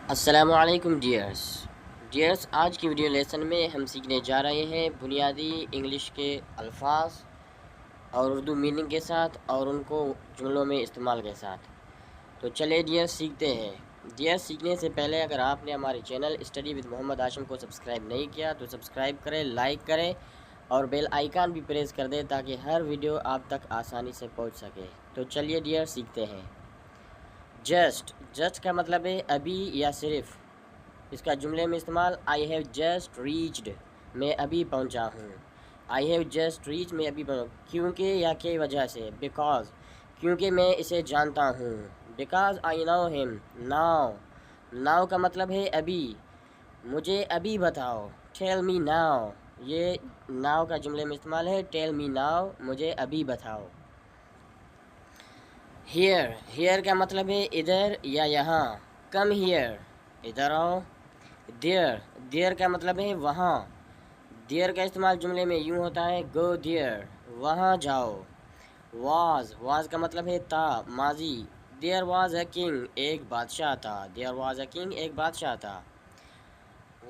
السلام علیکم ڈیئرس، آج کی ویڈیو لیسن میں ہم سیکھنے جا رہے ہیں بنیادی انگلش کے الفاظ اور اردو میننگ کے ساتھ اور ان کو جملوں میں استعمال کے ساتھ۔ تو چلے ڈیئرس سیکھتے ہیں۔ ڈیئرس سیکھنے سے پہلے اگر آپ نے ہمارے چینل اسٹڈی ود محمد ہاشم کو سبسکرائب نہیں کیا تو سبسکرائب کریں، لائک کریں اور بیل آئیکن بھی پریس کر دیں تاکہ ہر ویڈیو آپ تک آسانی سے پہنچ سکے۔ تو چلیے ڈیئرس سیکھتے ہیں۔ جسٹ کا مطلب ہے ابھی یا صرف۔ اس کا جملے میں استعمال آئی ہیو جسٹ ریچڈ، میں ابھی پہنچا ہوں۔ آئی ہیو جسٹ ریچ، میں ابھی پہنچا، کیونکہ یا کی وجہ سے، بیکاز، کیونکہ میں اسے جانتا ہوں، بیکاز آئی نو ہم۔ ناؤ کا مطلب ہے ابھی، مجھے ابھی بتاؤ، ٹیل می ناؤ، یہ ناؤ کا جملے میں استعمال ہے، ٹیل می ناؤ، مجھے ابھی بتاؤ۔ ہیئر کا مطلب ہے ادھر یا یہاں، کم ہیئر، ادھر آؤ۔ دیر کا مطلب ہے وہاں۔ دیر کا استعمال جملے میں یوں ہوتا ہے، گو دیر، وہاں جاؤ۔ واز کا مطلب ہے تھا، ماضی۔ دیر واز اے کنگ، ایک بادشاہ تھا۔ دیر واز اے کنگ، ایک بادشاہ تھا۔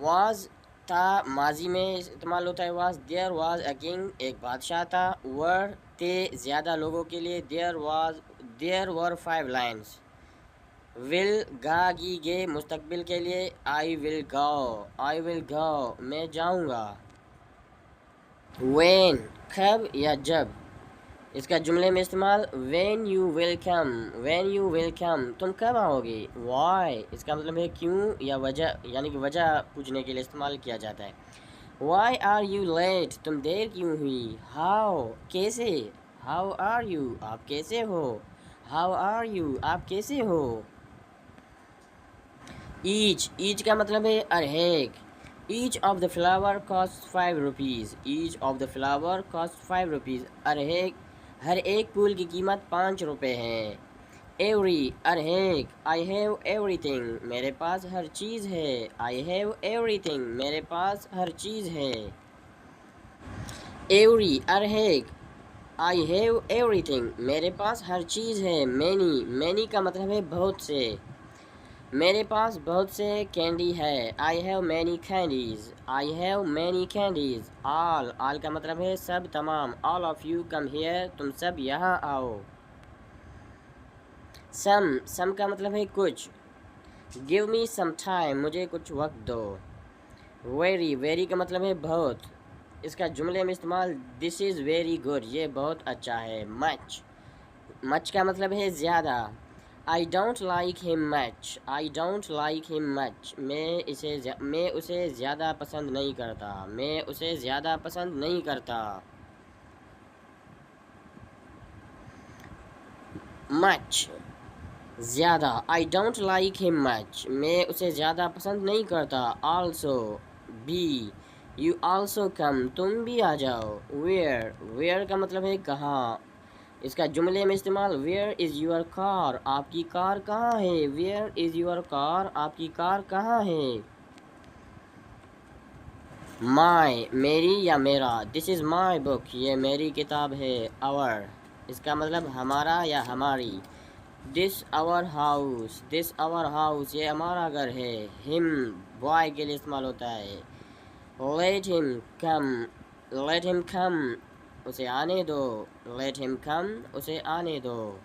واز تھا، ماضی میں استعمال ہوتا ہے was. There was a king, ایک بادشاہ تھا۔ ور تھے، زیادہ لوگوں کے لیے۔ دیر ور 5 لائنز۔ ول گا گی گے، مستقبل کے لیے۔ آئی ول گو، میں جاؤں گا۔ وین، کب یا جب۔ اس کا جملے میں استعمال وین یو ول کم، تم کب آؤ گے۔ وائی، اس کا مطلب ہے کیوں یا وجہ، یعنی کہ وجہ پوچھنے کے لیے استعمال کیا جاتا ہے۔ وائی آر یو لیٹ، تم دیر کیوں ہوئی۔ ہاؤ، کیسے۔ ہاؤ آر یو، آپ کیسے ہو۔ ہاؤ آر یو، آپ کیسے ہو۔ ایچ کا مطلب ہے ہر ایک۔ Each of the flower cost 5 rupees. Each of the flower cost 5 rupees, ہر ایک پھول کی قیمت 5 روپے ہے۔ ایوری، ہر ایک۔ آئی ہیو ایوری تھنگ، میرے پاس ہر چیز ہے۔ آئی ہیو ایوری تھنگ، میرے پاس ہر چیز ہے۔ ایوری، ہر ایک۔ آئی ہیو ایوری تھنگ، میرے پاس ہر چیز ہے۔ مینی کا مطلب ہے بہت سے۔ میرے پاس بہت سے کینڈی ہے۔ I have many candies. I have many candies. All کا مطلب ہے سب، تمام۔ All of you come here, تم سب یہاں آؤ۔ سم کا مطلب ہے کچھ۔ گیو می سم ٹائم، مجھے کچھ وقت دو۔ ویری کا مطلب ہے بہت۔ اس کا جملے میں استعمال دس از ویری گڈ، یہ بہت اچھا ہے۔ مچ کا مطلب ہے زیادہ۔ آئی ڈونٹ لائک ہم مچ، میں اسے زیادہ پسند نہیں کرتا۔ مچ، زیادہ۔ آئی ڈونٹ لائک ہم مچ، میں اسے زیادہ پسند نہیں کرتا۔ آلسو، بھی۔ یو آلسو کم، تم بھی آ جاؤ۔ ویئر کا مطلب ہے کہاں۔ اس کا جملے میں استعمال ویئر از یور کار، آپ کی کار کہاں ہے۔ ویئر از یور کار، آپ کی کار کہاں ہے۔ مائی، میری یا میرا۔ دس از مائی بک، یہ میری کتاب ہے۔ اور، اس کا مطلب ہمارا یا ہماری۔ دس آور ہاؤس، یہ ہمارا گھر ہے۔ ہم، بوائے کے لیے استعمال ہوتا ہے۔ لیٹ ہم کم، اسے آنے دو۔